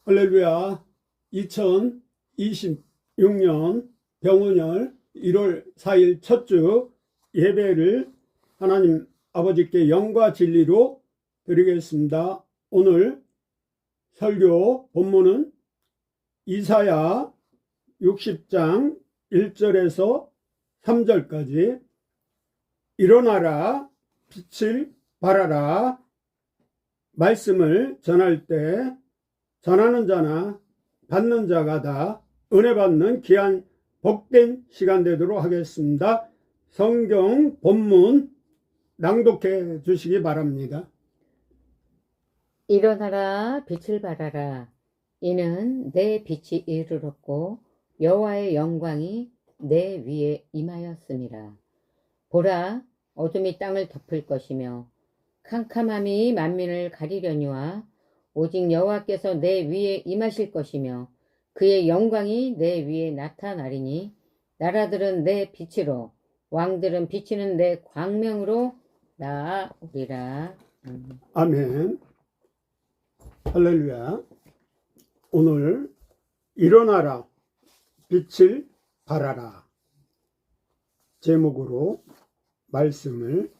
할렐루야. 2026년 병원열 1월 4일 첫 주 예배를 하나님 아버지께 영과 진리로 드리겠습니다. 오늘 설교 본문은 이사야 60장 1절에서 3절까지 일어나라 빛을 발하라 말씀을 전할 때 전하는 자나 받는 자가 다 은혜 받는 귀한 복된 시간 되도록 하겠습니다. 성경 본문 낭독해 주시기 바랍니다. 일어나라 빛을 발하라. 이는 내 빛이 이르렀고 여호와의 영광이 내 위에 임하였음이라. 보라, 어둠이 땅을 덮을 것이며 캄캄함이 만민을 가리려니와 오직 여호와께서 내 위에 임하실 것이며 그의 영광이 내 위에 나타나리니 나라들은 내 빛으로 왕들은 비치는 내 광명으로 나아오리라. 아멘. 할렐루야. 오늘 일어나라 빛을 발하라 제목으로 말씀을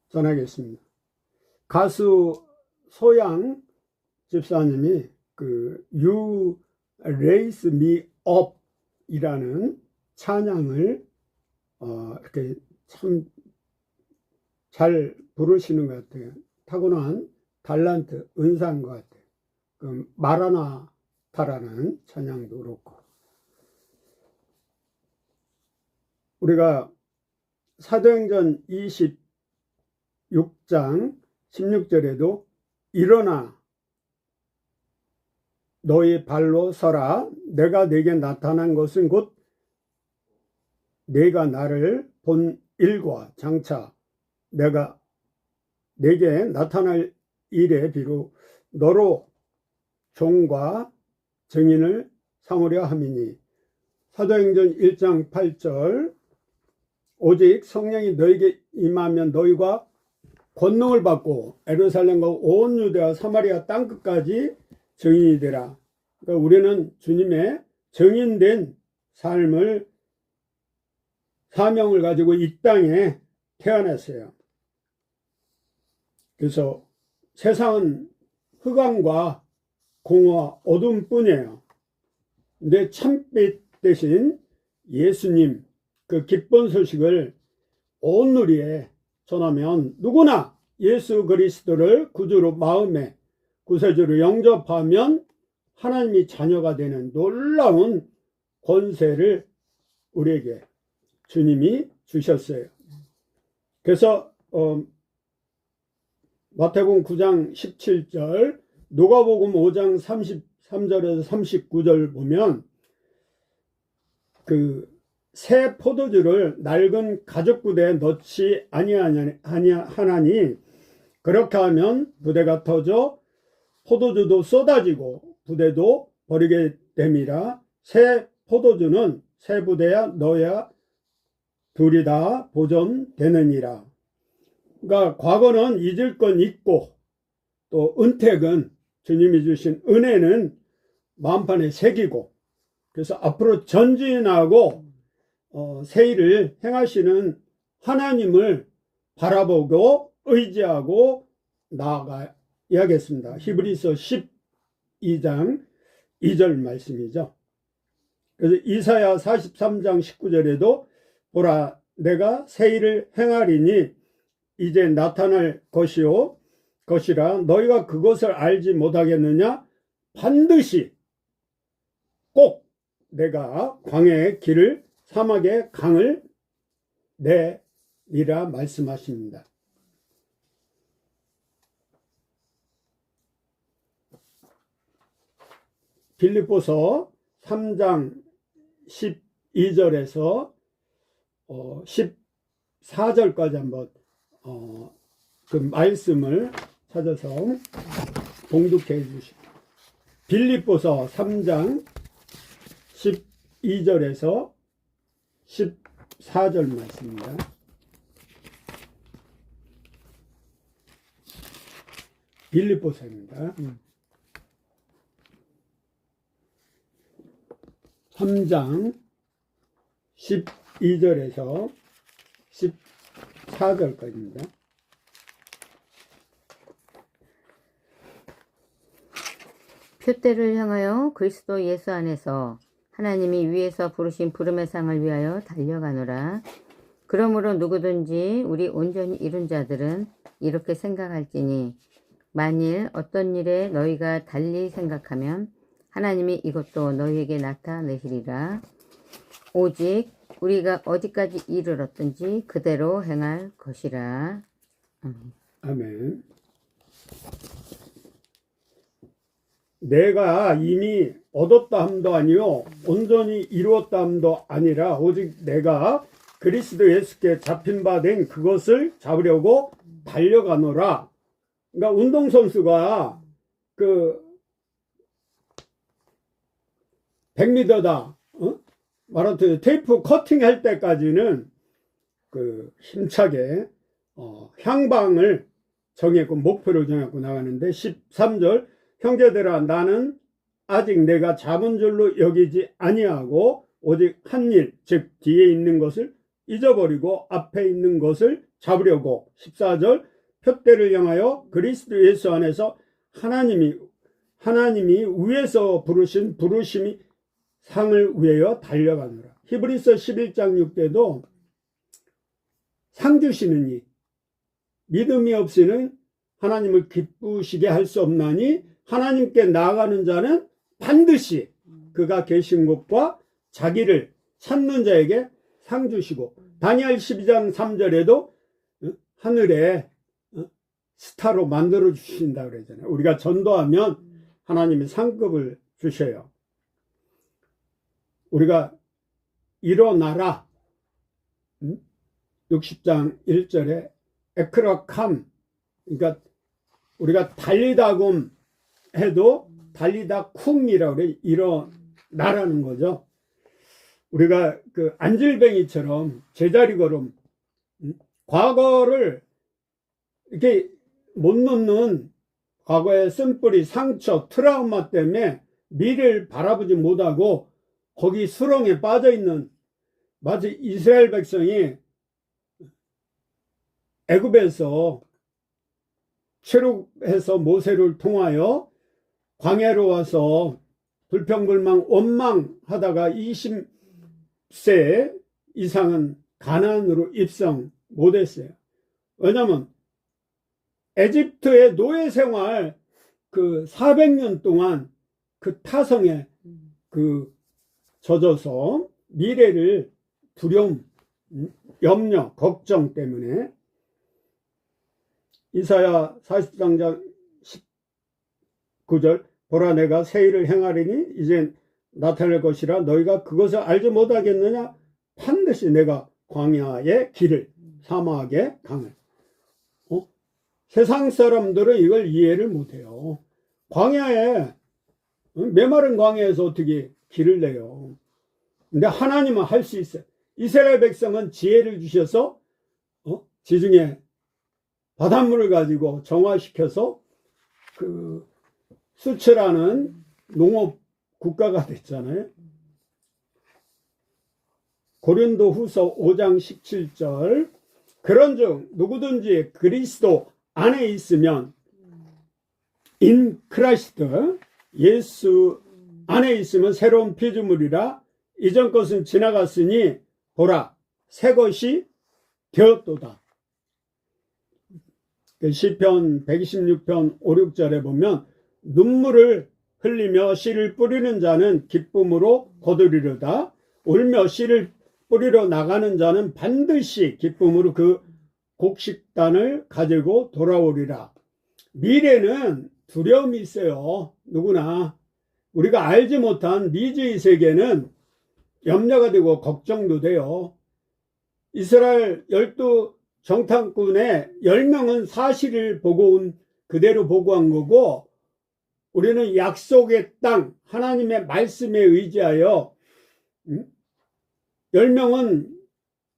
전하겠습니다. 가수 소양 집사님이 You Raise Me Up 이라는 찬양을 이렇게 참 잘 부르시는 것 같아요. 타고난 달란트, 은사인 것 같아요. 마라나타라는 찬양도 그렇고. 우리가 사도행전 26장 16절에도 일어나 너희 발로 서라. 내가 네게 나타난 것은 곧 네가 나를 본 일과 장차 내가 네게 나타날 일에 비로 너로 종과 증인을 삼으려 함이니. 사도행전 1장 8절 오직 성령이 너에게 임하면 너희가 권능을 받고 예루살렘과 온 유대와 사마리아 땅끝까지 증인이 되라. 그러니까 우리는 주님의 증인된 삶을 사명을 가지고 이 땅에 태어났어요. 그래서 세상은 흑암과 공허와 어둠뿐이에요. 근데 참빛 대신 예수님 그 기쁜 소식을 온 누리에 전하면 누구나 예수 그리스도를 구주로 마음에 구세주로 영접하면 하나님이 자녀가 되는 놀라운 권세를 우리에게 주님이 주셨어요. 그래서 마태복음 9장 17절 누가복음 5장 33절에서 39절 보면 새 포도주를 낡은 가죽 부대에 넣지 아니하나니 그렇게 하면 부대가 터져 포도주도 쏟아지고 부대도 버리게 됨이라. 새 포도주는 새 부대야 넣어야 둘이 다 보존되느니라. 그러니까 과거는 잊을 건 잊고 또 은택은 주님이 주신 은혜는 마음판에 새기고 그래서 앞으로 전진하고 새 일을 행하시는 하나님을 바라보고 의지하고 나아가야겠습니다. 히브리서 12장 2절 말씀이죠. 그래서 이사야 43장 19절에도 보라 내가 새 일을 행하리니 이제 나타날 것이라 너희가 그것을 알지 못하겠느냐. 반드시 꼭 내가 광야의 길을 사막의 강을 내리라 말씀하십니다. 빌립보서 3장 12절에서 14절까지 한번 그 말씀을 찾아서 봉독해 주시고 빌립보서 3장 12절에서 14절 말씀입니다. 빌립보서입니다. 3장 12절에서 14절까지입니다. 표대를 향하여 그리스도 예수 안에서 하나님이 위에서 부르신 부름의 상을 위하여 달려가노라. 그러므로 누구든지 우리 온전히 이룬 자들은 이렇게 생각할지니 만일 어떤 일에 너희가 달리 생각하면 하나님이 이것도 너희에게 나타내시리라. 오직 우리가 어디까지 이르렀든지 그대로 행할 것이라. 아멘. 내가 이미 얻었다 함도 아니요 온전히 이루었다 함도 아니라 오직 내가 그리스도 예수께 잡힌 바 된 그것을 잡으려고 달려가노라. 그러니까 운동선수가 그 100m다 마라톤 테이프 커팅 할 때까지는 그 힘차게 향방을 정했고 목표를 정했고 나가는데 13절 형제들아 나는 아직 내가 잡은 줄로 여기지 아니하고 오직 한 일 즉 뒤에 있는 것을 잊어버리고 앞에 있는 것을 잡으려고 14절 표대를 향하여 그리스도 예수 안에서 하나님이 위에서 부르신 부르심이 상을 위하여 달려가노라. 히브리서 11장 6대도 상 주시는 이 믿음이 없이는 하나님을 기쁘시게 할 수 없나니 하나님께 나아가는 자는 반드시 그가 계신 곳과 자기를 찾는 자에게 상 주시고 다니엘 12장 3절에도 하늘에 스타로 만들어 주신다 그러잖아요. 우리가 전도하면 하나님이 상급을 주셔요. 우리가 일어나라 60장 1절에 에크라캄 그러니까 우리가 달리다금 해도 달리다 쿰이라고 그래. 일어나라는 거죠. 우리가 그 안질뱅이처럼 제자리 걸음 과거를 이렇게 못 놓는 과거의 쓴뿌리 상처 트라우마 때문에 미래를 바라보지 못하고 거기 수렁에 빠져 있는 마치 이스라엘 백성이 애굽에서 출애굽해서 모세를 통하여 광야로 와서 불평불만 원망하다가 20세 이상은 가나안으로 입성 못했어요. 왜냐하면 에집트의 노예 생활 그 400년 동안 그 타성에 그 젖어서 미래를 두려움, 염려, 걱정 때문에 이사야 43장 19절 보라 내가 새 일을 행하리니 이제 나타날 것이라 너희가 그것을 알지 못하겠느냐 반드시 내가 광야의 길을 사막의 강을 세상 사람들은 이걸 이해를 못해요. 광야에 메마른 광야에서 어떻게 길을 내요. 근데 하나님은 할 수 있어요. 이스라엘 백성은 지혜를 주셔서 지중해 바닷물을 가지고 정화시켜서 그 수출하는 농업 국가가 됐잖아요. 고린도 후서 5장 17절 그런즉 누구든지 그리스도 안에 있으면 in Christ 예수 안에 있으면 새로운 피조물이라 이전 것은 지나갔으니 보라 새 것이 되었도다. 시편 126편 5, 6절에 보면 눈물을 흘리며 씨를 뿌리는 자는 기쁨으로 거두리로다. 울며 씨를 뿌리러 나가는 자는 반드시 기쁨으로 그 곡식단을 가지고 돌아오리라. 미래는 두려움이 있어요. 누구나. 우리가 알지 못한 미지의 세계는 염려가 되고 걱정도 돼요. 이스라엘 12 정탐꾼의 10명은 사실을 보고 그대로 보고한 거고 우리는 약속의 땅 하나님의 말씀에 의지하여 10명은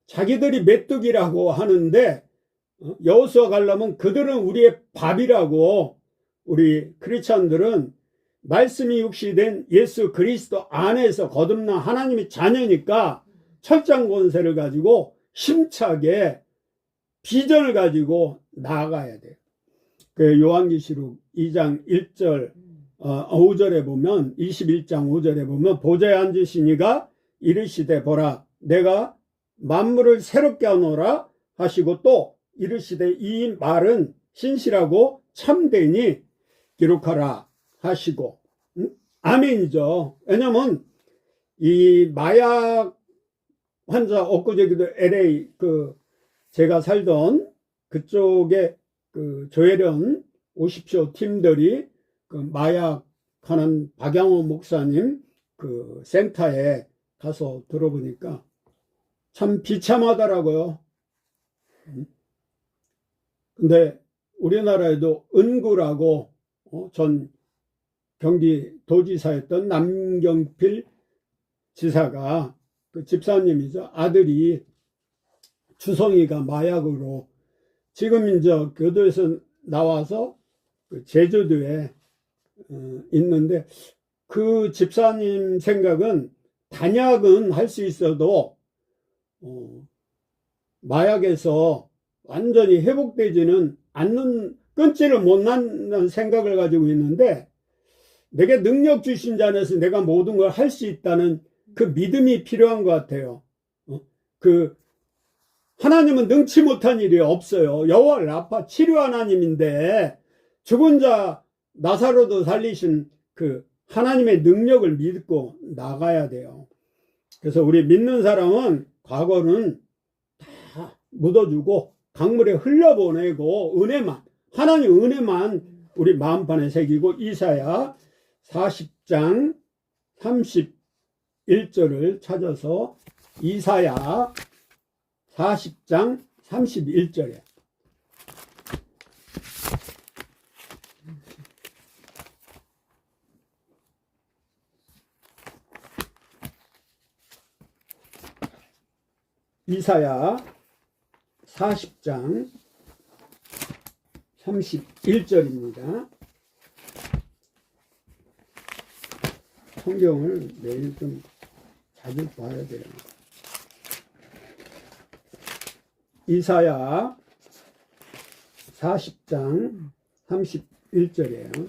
자기들이 메뚜기라고 하는데 여호수아 가려면 그들은 우리의 밥이라고 우리 크리스찬들은 말씀이 육시된 예수 그리스도 안에서 거듭난 하나님의 자녀니까 철장 권세를 가지고 힘차게 비전을 가지고 나아가야 돼요. 그 요한계시록 2장 1절 5절에 보면 21장 5절에 보면 보좌에 앉으시니가 이르시되 보라 내가 만물을 새롭게 하노라 하시고 또 이르시되 이 말은 신실하고 참되니 기록하라 하시고 아멘이죠. 왜냐면 이 마약 환자 엊그제기도 LA 제가 살던 그쪽에 조혜련 오십시오 팀들이 마약하는 박양호 목사님 센터에 가서 들어보니까 참 비참하더라고요. 근데 우리나라에도 은구라고 전 경기도지사였던 남경필 지사가 그 집사님이죠. 아들이 주성이가 마약으로 지금 이제 교도에서 나와서 제주도에 있는데 그 집사님 생각은 단약은 할 수 있어도 마약에서 완전히 회복되지는 않는 끊지를 못한다는 생각을 가지고 있는데 내게 능력 주신 자 안에서 내가 모든 걸 할 수 있다는 그 믿음이 필요한 것 같아요. 하나님은 능치 못한 일이 없어요. 여호와 라파 치료 하나님인데 죽은 자 나사로도 살리신 그 하나님의 능력을 믿고 나가야 돼요. 그래서 우리 믿는 사람은 과거는 다 묻어주고 강물에 흘려보내고 하나님 은혜만 우리 마음판에 새기고 이사야 40장 31절을 찾아서 이사야 40장 31절에 이사야 40장 31절입니다. 성경을 매일 좀 자주 봐야 돼요. 이사야 40장 31절이에요.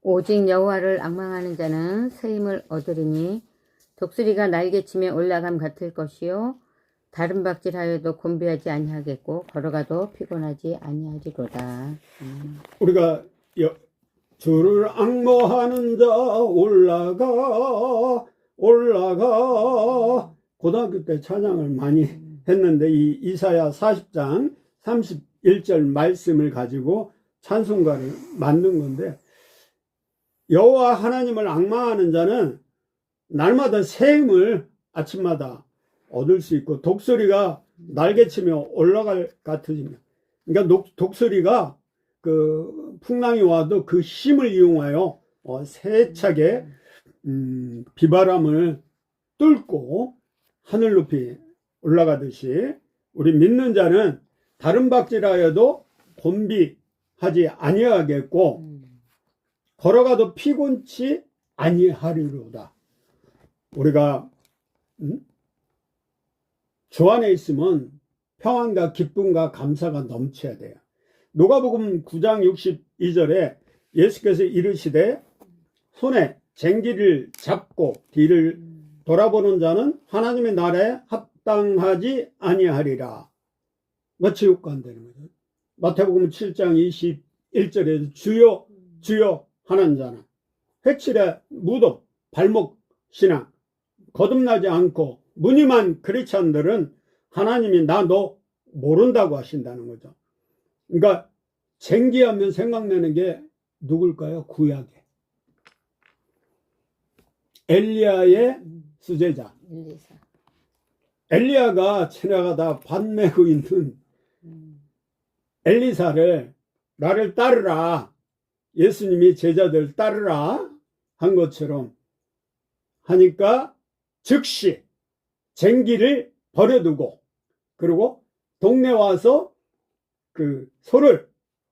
오직 여호와를 앙망하는 자는 새 힘을 얻으리니 독수리가 날개치며 올라감 같을 것이요 다른 박질하여도 곤비하지 아니하겠고 걸어가도 피곤하지 아니하리로다. 우리가 주를 앙모하는 자 올라가 고등학교 때 찬양을 많이 했는데 이 이사야 40장 31절 말씀을 가지고 찬송가를 만든 건데 여호와 하나님을 앙망하는 자는 날마다 새 힘을 아침마다 얻을 수 있고 독수리가 날개치며 올라갈 같으며 그러니까 독수리가 그 풍랑이 와도 그 힘을 이용하여 세차게 비바람을 뚫고 하늘 높이 올라가듯이 우리 믿는 자는 다른 박질하여도 곤비하지 아니하겠고 걸어가도 피곤치 아니하리로다. 우리가 주 안에 있으면 평안과 기쁨과 감사가 넘쳐야 돼요. 누가복음 9장 62절에 예수께서 이르시되 손에 쟁기를 잡고 뒤를 돌아보는 자는 하나님의 나라에 합당하지 아니하리라. 지옥 간다는 거죠. 마태복음 7장 21절에도 주여 주여 하는 자는 회칠의 무덤 발목 신앙 거듭나지 않고 무늬만 크리스찬들은 하나님이 나 너 모른다고 하신다는 거죠. 그러니까 쟁기하면 생각나는 게 누굴까요? 구약에 엘리야의 수제자 엘리야가 지나가다 밭 메고 있는 엘리사를 나를 따르라, 예수님이 제자들 따르라 한 것처럼 하니까 즉시 쟁기를 버려두고 그리고 동네 와서 그 소를,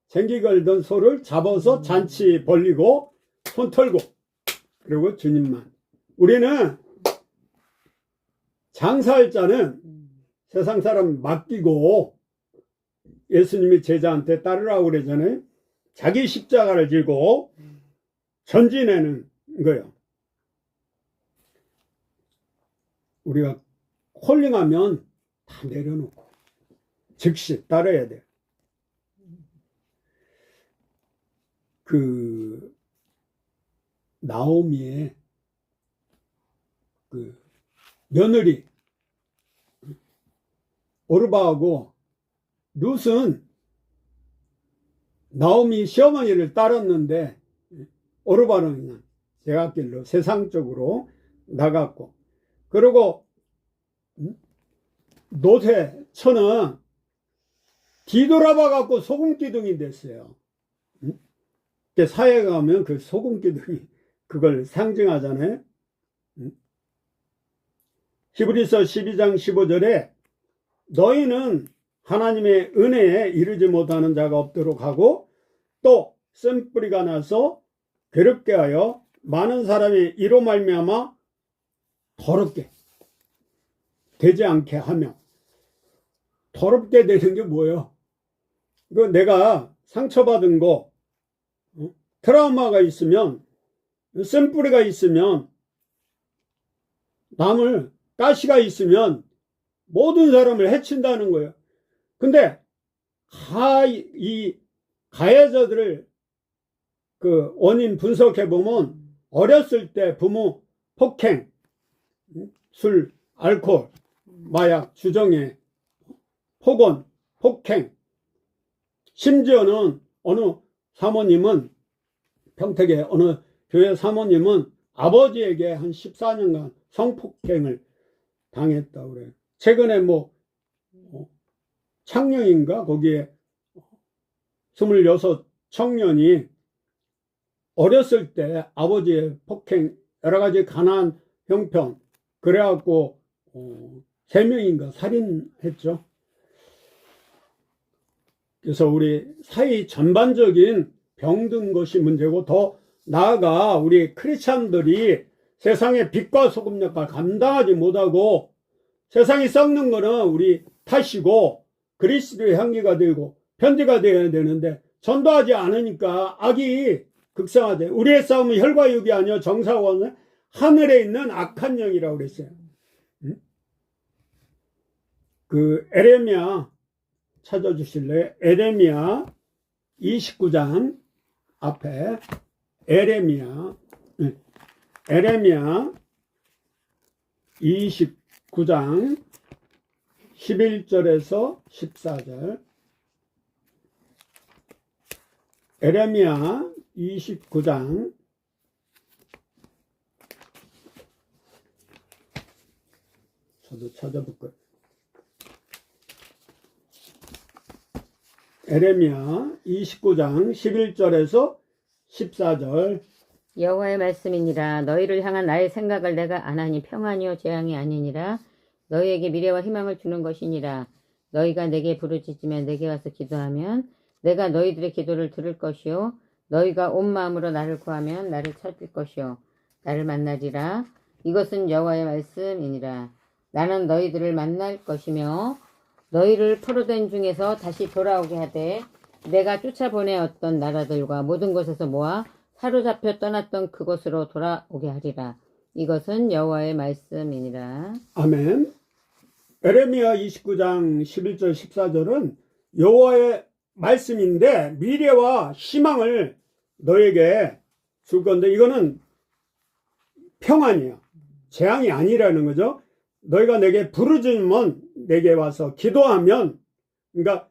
쟁기 걸던 소를 잡아서 잔치 벌리고 손 털고, 그리고 주님만. 우리는 장사할 자는 세상 사람 맡기고 예수님이 제자한테 따르라고 그러잖아요. 자기 십자가를 지고 전진하는 거예요. 우리가 콜링하면 다 내려놓고 즉시 따라야 돼요. 그 나오미의 그 며느리 오르바하고 룻은 나오미 시어머니를 따랐는데 오르바는 그냥 제갓길로 세상적으로 나갔고, 그리고 노새처는 뒤돌아봐 갖고 소금기둥이 됐어요. 사회에 가면 그 소금기둥이 그걸 상징하잖아요. 히브리서 12장 15절에 너희는 하나님의 은혜에 이르지 못하는 자가 없도록 하고 또 쓴뿌리가 나서 괴롭게 하여 많은 사람이 이로 말미암아 더럽게 되지 않게 하며. 더럽게 되는 게 뭐예요? 그 내가 상처받은 거, 트라우마가 있으면, 쓴뿌리가 있으면, 남을 가시가 있으면 모든 사람을 해친다는 거예요. 근데 이 가해자들을 그 원인 분석해 보면 어렸을 때 부모 폭행, 술, 알코올, 마약, 주정에, 폭언, 폭행, 심지어는 어느 사모님은, 평택의 어느 교회 사모님은 아버지에게 한 14년간 성폭행을 당했다고 그래요. 최근에 뭐 창녕인가 거기에 26 청년이 어렸을 때 아버지의 폭행, 여러 가지 가난 형편, 그래갖고 3명인가 살인했죠. 그래서 우리 사회 전반적인 병든 것이 문제고, 더 나아가 우리 크리스찬들이 세상의 빛과 소금 역할 감당하지 못하고 세상이 썩는 거는 우리 탓이고 그리스도의 향기가 되고 편지가 되어야 되는데 전도하지 않으니까 악이 극성하대. 우리의 싸움은 혈과 육이 아니요 정사원은 하늘에 있는 악한 영이라고 그랬어요. 그 에레미야 찾아주실래요? 에레미야 29장 앞에 에레미야 29장 11절에서 14절. 에레미야 29장 저도 찾아볼 거예요. 에레미야 29장 11절에서 14절. 여호와의 말씀이니라. 너희를 향한 나의 생각을 내가 안하니 평안이요 재앙이 아니니라. 너희에게 미래와 희망을 주는 것이니라. 너희가 내게 부르짖으면 내게 와서 기도하면 내가 너희들의 기도를 들을 것이요 너희가 온 마음으로 나를 구하면 나를 찾을 것이요 나를 만나리라. 이것은 여호와의 말씀이니라. 나는 너희들을 만날 것이며 너희를 포로된 중에서 다시 돌아오게 하되 내가 쫓아보내었던 나라들과 모든 곳에서 모아 사로잡혀 떠났던 그곳으로 돌아오게 하리라. 이것은 여호와의 말씀이니라. 아멘. 에레미야 29장 11절 14절은 여호와의 말씀인데 미래와 희망을 너에게 줄 건데 이거는 평안이야. 재앙이 아니라는 거죠. 너희가 내게 부르짖으면 내게 와서 기도하면, 그러니까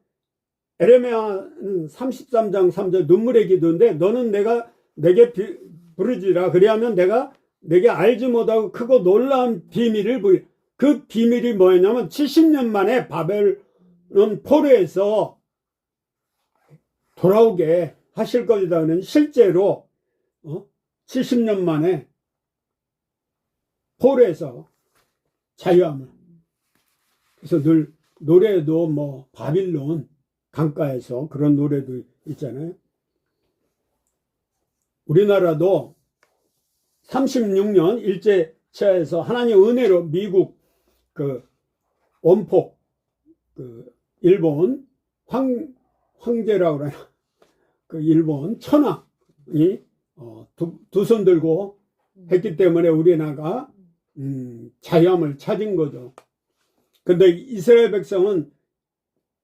에레미야는 33장 3절 눈물의 기도인데 너는 내게 부르짖으라. 그리하면 내가 내게 알지 못하고 크고 놀라운 비밀을 보여. 그 비밀이 뭐였냐면 70년 만에 바벨론 포로에서 돌아오게 하실 것이다는, 실제로 70년 만에 포로에서 자유함을. 그래서 늘 노래도 뭐 바빌론 강가에서 그런 노래도 있잖아요. 우리나라도 36년 일제치하에서 하나님 은혜로 미국 그 원폭 그 일본 황제라고 그러나 그 일본 천황이 두 손 들고 했기 때문에 우리나라가 자유함을 찾은 거죠. 근데 이스라엘 백성은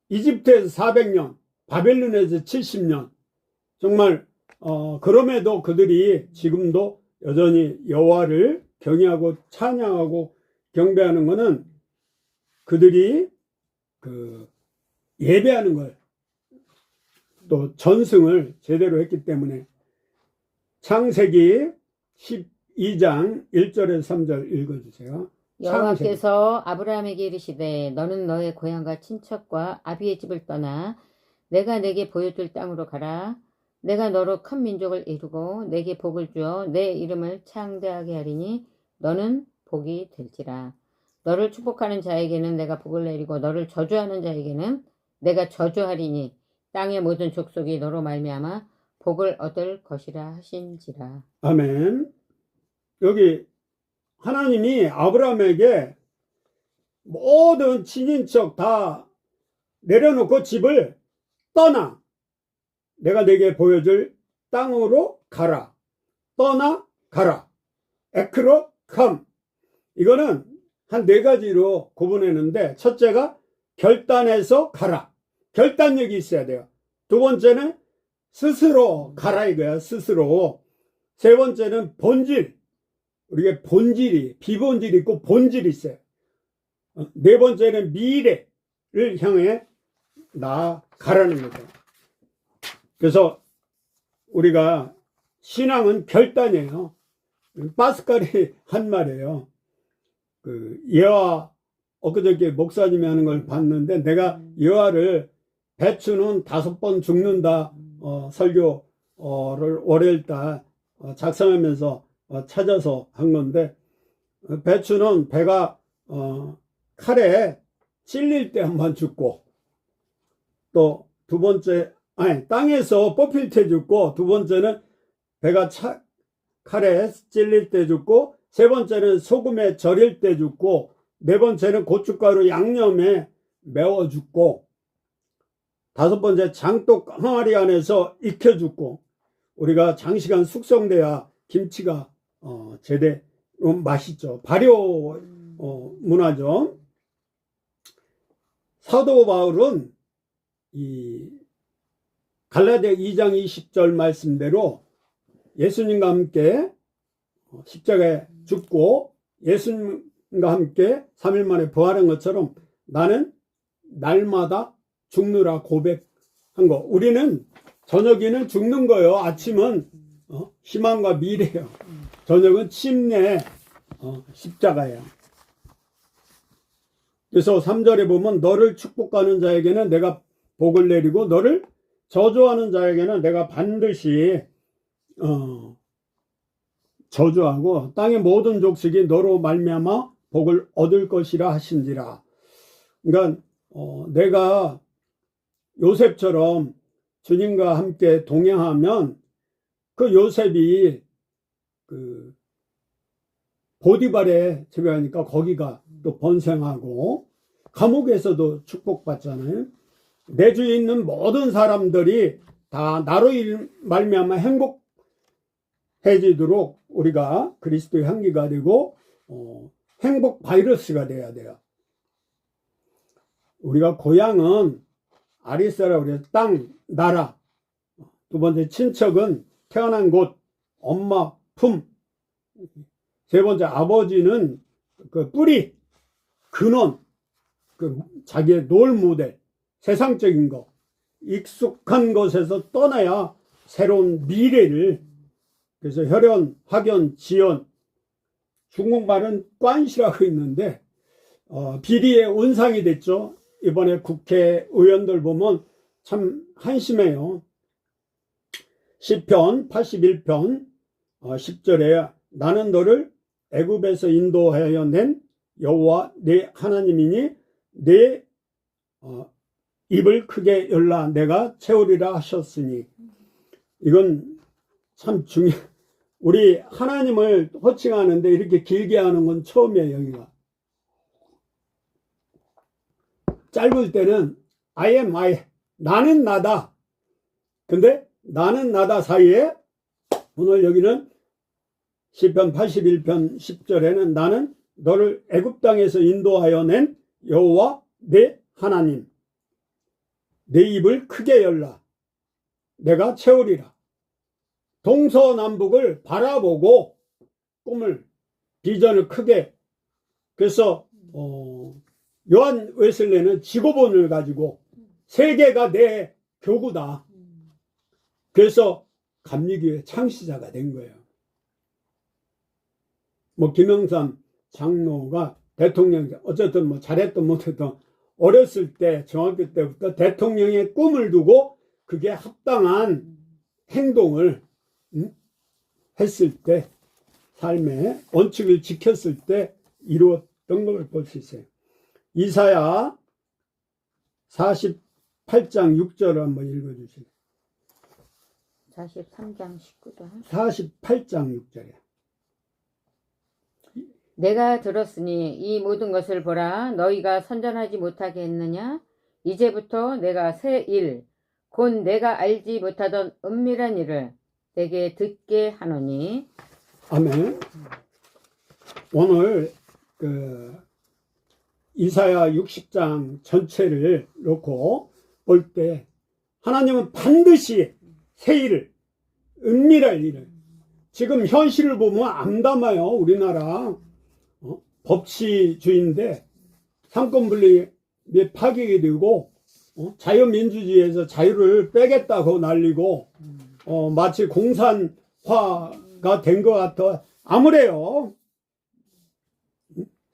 이집트에서 400년, 바벨론에서 70년, 정말 그럼에도 그들이 지금도 여전히 여호와를 경외하고 찬양하고 경배하는 것은 그들이 그 예배하는 걸 또 전승을 제대로 했기 때문에. 창세기 12장 1절에서 3절 읽어주세요. 여호와께서 아브라함에게 이르시되 너는 너의 고향과 친척과 아비의 집을 떠나 내가 내게 보여줄 땅으로 가라. 내가 너로 큰 민족을 이루고 내게 복을 주어 내 이름을 창대하게 하리니 너는 복이 될지라. 너를 축복하는 자에게는 내가 복을 내리고 너를 저주하는 자에게는 내가 저주하리니 땅의 모든 족속이 너로 말미암아 복을 얻을 것이라 하신지라. 아멘. 여기 하나님이 아브라함에게 모든 친인척 다 내려놓고 집을 떠나. 내가 내게 보여줄 땅으로 가라. 떠나 가라. 에크로 컴. 이거는 한 4가지로 구분했는데, 첫째가 결단해서 가라. 결단력이 있어야 돼요. 두 번째는 스스로 가라 이거야. 스스로. 세 번째는 본질. 우리가 본질이, 비본질이 있고 본질이 있어요. 네 번째는 미래를 향해 나아가라는 거죠. 그래서 우리가 신앙은 결단이에요. 파스칼이 한 말이에요. 엊그저께 목사님이 하는 걸 봤는데, 내가 여호와를 배추는 5번 죽는다 설교를 월요일날 작성하면서 찾아서 한 건데, 배추는 배가 칼에 찔릴 때 한번 죽고, 또 두 번째 땅에서 뽑힐 때 죽고, 두 번째는 배가 칼에 찔릴 때 죽고, 세 번째는 소금에 절일 때 죽고, 네 번째는 고춧가루 양념에 매워 죽고, 5번째 장독 항아리 안에서 익혀 죽고. 우리가 장시간 숙성돼야 김치가 제대로 맛있죠. 발효 문화죠. 사도 바울은 이 갈라디아 2장 20절 말씀대로 예수님과 함께 십자가에 죽고 예수님과 함께 3일 만에 부활한 것처럼 나는 날마다 죽느라 고백한 거. 우리는 저녁에는 죽는 거예요. 아침은 희망과 미래예요. 저녁은 침례, 십자가예요. 그래서 3절에 보면 너를 축복하는 자에게는 내가 복을 내리고 너를 저주하는 자에게는 내가 반드시 저주하고 땅의 모든 족속이 너로 말미암아 복을 얻을 것이라 하신지라. 그러니까 내가 요셉처럼 주님과 함께 동행하면 그 요셉이 보디발에 제배하니까 거기가 또 번성하고 감옥에서도 축복받잖아요. 내 주위에 있는 모든 사람들이 다 나로 말미암아 행복해지도록 우리가 그리스도의 향기가 되고 행복 바이러스가 돼야 돼요. 우리가 고향은 아리사라고 그래서 땅, 나라. 두 번째 친척은 태어난 곳, 엄마 품. 세 번째 아버지는 그 뿌리, 근원, 자기의 롤 모델, 세상적인 거, 익숙한 것에서 떠나야 새로운 미래를. 그래서 혈연, 학연, 지연, 중국말은 꽌시라고 있는데 비리의 온상이 됐죠. 이번에 국회의원들 보면 참 한심해요. 시편 81편 10절에 나는 너를 애굽에서 인도하여 낸 여호와 내 하나님이니 내 입을 크게 열라 내가 채우리라 하셨으니, 이건 참 우리 하나님을 호칭하는데 이렇게 길게 하는 건 처음이에요. 여기가 짧을 때는 I am I, 나는 나다. 근데 나는 나다 사이에 오늘 여기는 시편 81편 10절에는 나는 너를 애굽 땅에서 인도하여 낸 여호와 내 하나님, 내 입을 크게 열라 내가 채우리라. 동서남북을 바라보고 꿈을, 비전을 크게. 그래서 요한 웨슬레는 지고본을 가지고 세계가 내 교구다. 그래서 감리교회 창시자가 된 거예요. 뭐 김영삼 장로가 대통령, 어쨌든 뭐 잘했던 못했던 어렸을 때 중학교 때부터 대통령의 꿈을 두고 그게 합당한 행동을 했을 때, 삶의 원칙을 지켰을 때 이루었던 걸 볼 수 있어요. 이사야 48장 6절을 한번 읽어주세요. 43장 19절. 48장 6절이야. 내가 들었으니 이 모든 것을 보라. 너희가 선전하지 못하게 했느냐? 이제부터 내가 새 일, 곧 내가 알지 못하던 은밀한 일을 내게 듣게 하노니. 아멘. 오늘 이사야 60장 전체를 놓고 볼 때 하나님은 반드시 새 일을, 은밀한 일을, 지금 현실을 보면 암담해요. 우리나라 법치주의인데 상권분립이 파괴가 되고 자유민주주의에서 자유를 빼겠다고 난리고 마치 공산화가 된 것 같아. 아무래요.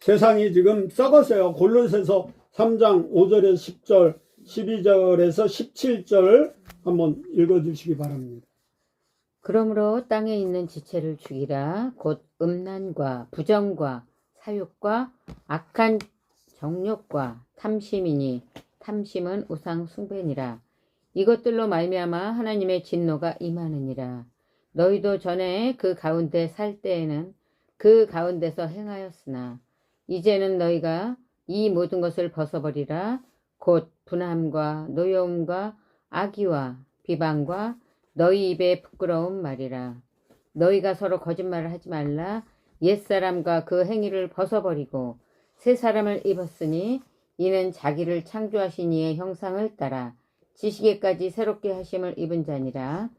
세상이 지금 썩었어요. 골로새서 3장 5절에서 10절, 12절에서 17절 한번 읽어주시기 바랍니다. 그러므로 땅에 있는 지체를 죽이라. 곧 음란과 부정과 사욕과 악한 정욕과 탐심이니 탐심은 우상 숭배니라. 이것들로 말미암아 하나님의 진노가 임하느니라. 너희도 전에 그 가운데 살 때에는 그 가운데서 행하였으나 이제는 너희가 이 모든 것을 벗어버리라. 곧 분함과 노여움과 악의와 비방과 너희 입에 부끄러운 말이라. 너희가 서로 거짓말을 하지 말라. 옛사람과 그 행위를 벗어버리고 새 사람을 입었으니 이는 자기를 창조하신 이의 형상을 따라 지식에까지 새롭게 하심을 입은 자니라.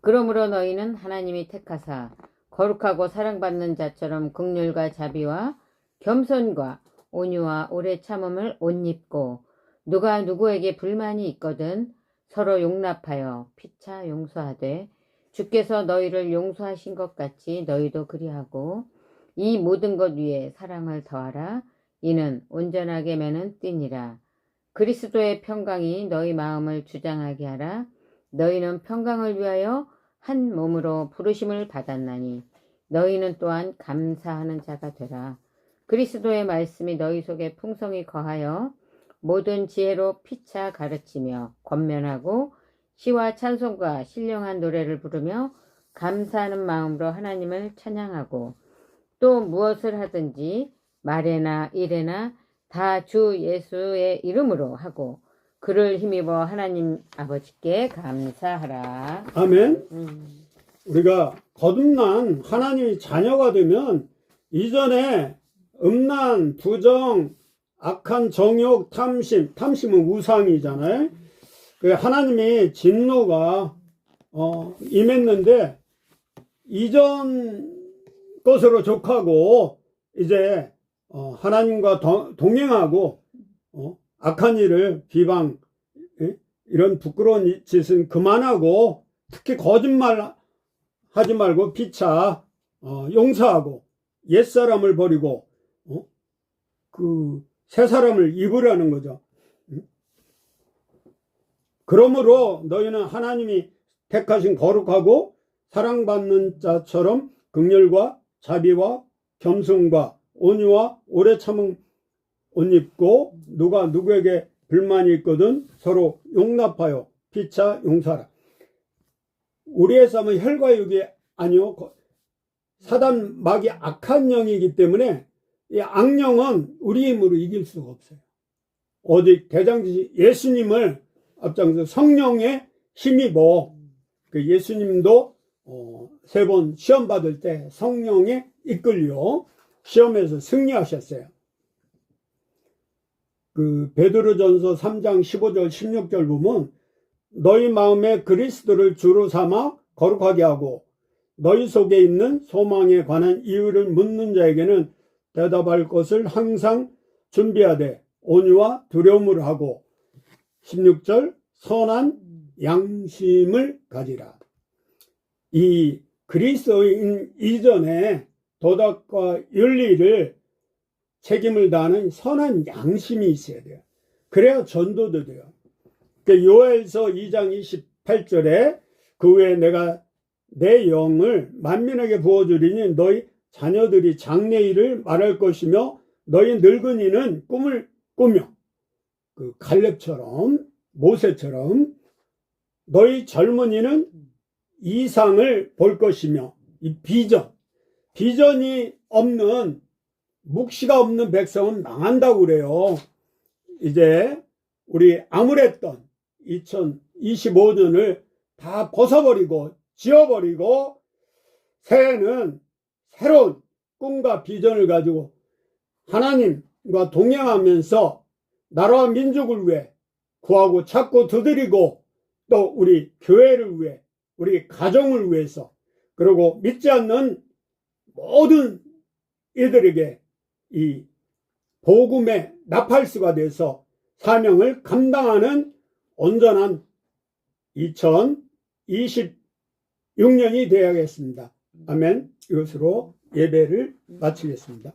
그러므로 너희는 하나님이 택하사 거룩하고 사랑받는 자처럼 긍휼과 자비와 겸손과 온유와 오래 참음을 옷 입고 누가 누구에게 불만이 있거든 서로 용납하여 피차 용서하되 주께서 너희를 용서하신 것 같이 너희도 그리하고 이 모든 것 위에 사랑을 더하라. 이는 온전하게 매는 띠니라. 그리스도의 평강이 너희 마음을 주장하게 하라. 너희는 평강을 위하여 한 몸으로 부르심을 받았나니 너희는 또한 감사하는 자가 되라. 그리스도의 말씀이 너희 속에 풍성히 거하여 모든 지혜로 피차 가르치며 권면하고 시와 찬송과 신령한 노래를 부르며 감사하는 마음으로 하나님을 찬양하고 또 무엇을 하든지 말에나 일에나 다 주 예수의 이름으로 하고 그를 힘입어 하나님 아버지께 감사하라. 아멘. 우리가 거듭난 하나님의 자녀가 되면 이전에 음란, 부정, 악한 정욕, 탐심은 우상이잖아요. 하나님의 진노가 임했는데 이전 것으로 족하고 이제 하나님과 동행하고 악한 일을 비방, 이런 부끄러운 짓은 그만하고 특히 거짓말 하지 말고 피차 용서하고 옛사람을 버리고 그 새 사람을 입으라는 거죠. 그러므로 너희는 하나님이 택하신 거룩하고 사랑받는 자처럼 긍휼과 자비와 겸손과 온유와 오래 참음 옷 입고 누가 누구에게 불만이 있거든 서로 용납하여 피차 용서하라. 우리의 싸움은 혈과 육이 아니요 사단 마귀 악한 영이기 때문에 이 악령은 우리 힘으로 이길 수가 없어요. 오직 대장지 예수님을 앞장서 성령의 힘입어 그 예수님도 3번 시험 받을 때 성령에 이끌려 시험에서 승리하셨어요. 그 베드로전서 3장 15절 16절 보면 너희 마음에 그리스도를 주로 삼아 거룩하게 하고 너희 속에 있는 소망에 관한 이유를 묻는 자에게는 대답할 것을 항상 준비하되 온유와 두려움을 하고 16절 선한 양심을 가지라. 이 그리스도인 이전에 도덕과 윤리를 책임을 다하는 선한 양심이 있어야 돼요. 그래야 전도도 돼요. 요엘서 2장 28절에 그 후에 내가 내 영을 만민에게 부어주리니 너희 자녀들이 장래일을 말할 것이며 너희 늙은이는 꿈을 꾸며 그 갈렙처럼 모세처럼 너희 젊은이는 이상을 볼 것이며 이 비전이 없는 묵시가 없는 백성은 망한다고 그래요. 이제 우리 암울했던 2025년을 다 벗어버리고 지워버리고 새해는 새로운 꿈과 비전을 가지고 하나님과 동행하면서 나라와 민족을 위해 구하고 찾고 두드리고 또 우리 교회를 위해 우리 가정을 위해서 그리고 믿지 않는 모든 이들에게 이 복음의 나팔수가 돼서 사명을 감당하는 온전한 2026년이 되어야겠습니다. 아멘. 이것으로 예배를 마치겠습니다.